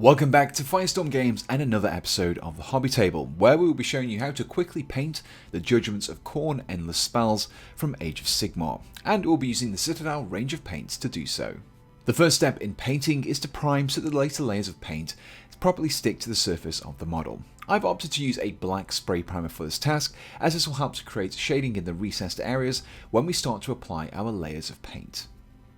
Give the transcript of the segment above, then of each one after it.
Welcome back to Firestorm Games and another episode of the Hobby Table, where we will be showing you how to quickly paint the Judgements of Khorne endless spells from Age of Sigmar, and we'll be using the Citadel range of paints to do so. The first step in painting is to prime so that the later layers of paint properly stick to the surface of the model. I've opted to use a black spray primer for this task, as this will help to create shading in the recessed areas when we start to apply our layers of paint.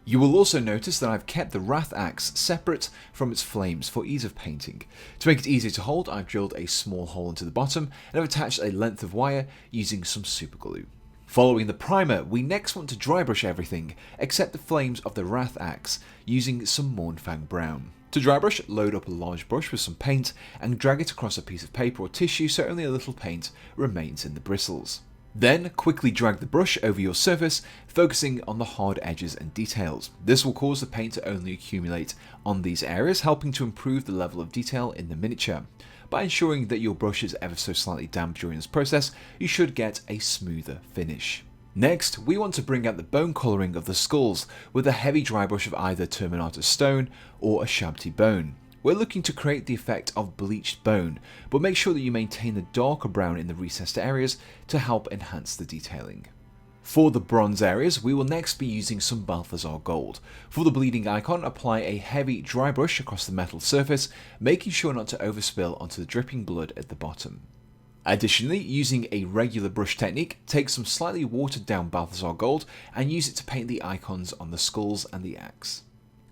You will also notice that I've kept the Wrath Axe separate from its flames for ease of painting. To make it easier to hold, I've drilled a small hole into the bottom and have attached a length of wire using some super glue. Following the primer, we next want to dry brush everything except the flames of the Wrath Axe using some Mournfang Brown. To dry brush, load up a large brush with some paint and drag it across a piece of paper or tissue so only a little paint remains in the bristles. Then, quickly drag the brush over your surface, focusing on the hard edges and details. This will cause the paint to only accumulate on these areas, helping to improve the level of detail in the miniature. By ensuring that your brush is ever so slightly damp during this process, you should get a smoother finish. Next, we want to bring out the bone colouring of the skulls with a heavy dry brush of either Terminatus Stone or a Shabti bone. We're looking to create the effect of bleached bone, but make sure that you maintain the darker brown in the recessed areas to help enhance the detailing. For the bronze areas, we will next be using some Balthasar Gold. For the bleeding icon, apply a heavy dry brush across the metal surface, making sure not to overspill onto the dripping blood at the bottom. Additionally, using a regular brush technique, take some slightly watered down Balthasar Gold and use it to paint the icons on the skulls and the axe.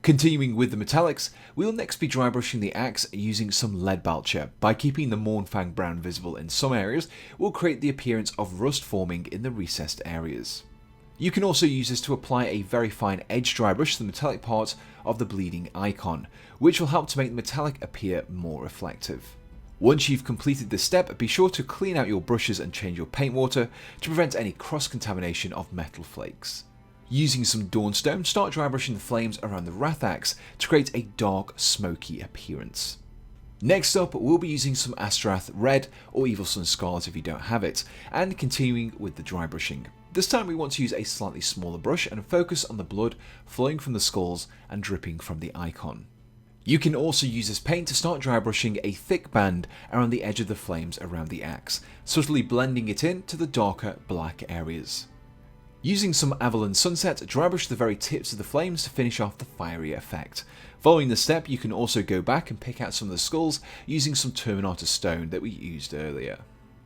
Continuing with the metallics, we will next be dry brushing the axe using some Leadbelcher. By keeping the Mournfang Brown visible in some areas, we'll create the appearance of rust forming in the recessed areas. You can also use this to apply a very fine edge dry brush to the metallic part of the bleeding icon, which will help to make the metallic appear more reflective. Once you've completed this step, be sure to clean out your brushes and change your paint water to prevent any cross-contamination of metal flakes. Using some Dawnstone, start dry brushing the flames around the Wrath Axe to create a dark, smoky appearance. Next up, we'll be using some Astorath Red or Evil Sun Scarlet if you don't have it, and continuing with the dry brushing. This time we want to use a slightly smaller brush and focus on the blood flowing from the skulls and dripping from the icon. You can also use this paint to start dry brushing a thick band around the edge of the flames around the axe, subtly blending it in to the darker black areas. Using some Averland Sunset, dry brush the very tips of the flames to finish off the fiery effect. Following this step, you can also go back and pick out some of the skulls using some Terminatus Stone that we used earlier.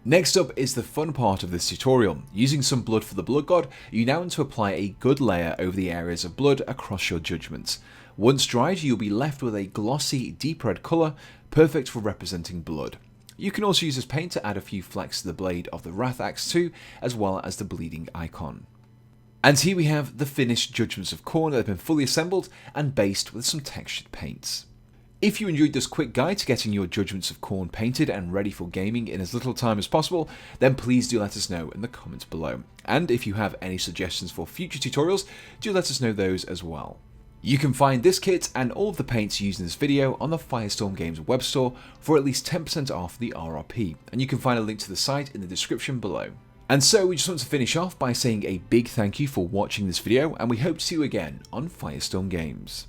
Next up is the fun part of this tutorial. Using some blood for the blood god, you now want to apply a good layer over the areas of blood across your judgments. Once dried, you'll be left with a glossy, deep red colour, perfect for representing blood. You can also use this paint to add a few flecks to the blade of the Wrath Axe too, as well as the bleeding icon. And here we have the finished Judgements of Khorne that have been fully assembled and based with some textured paints. If you enjoyed this quick guide to getting your Judgements of Khorne painted and ready for gaming in as little time as possible, then please do let us know in the comments below. And if you have any suggestions for future tutorials, do let us know those as well. You can find this kit and all of the paints used in this video on the Firestorm Games web store for at least 10% off the RRP, and you can find a link to the site in the description below. And so we just want to finish off by saying a big thank you for watching this video, and we hope to see you again on Firestorm Games.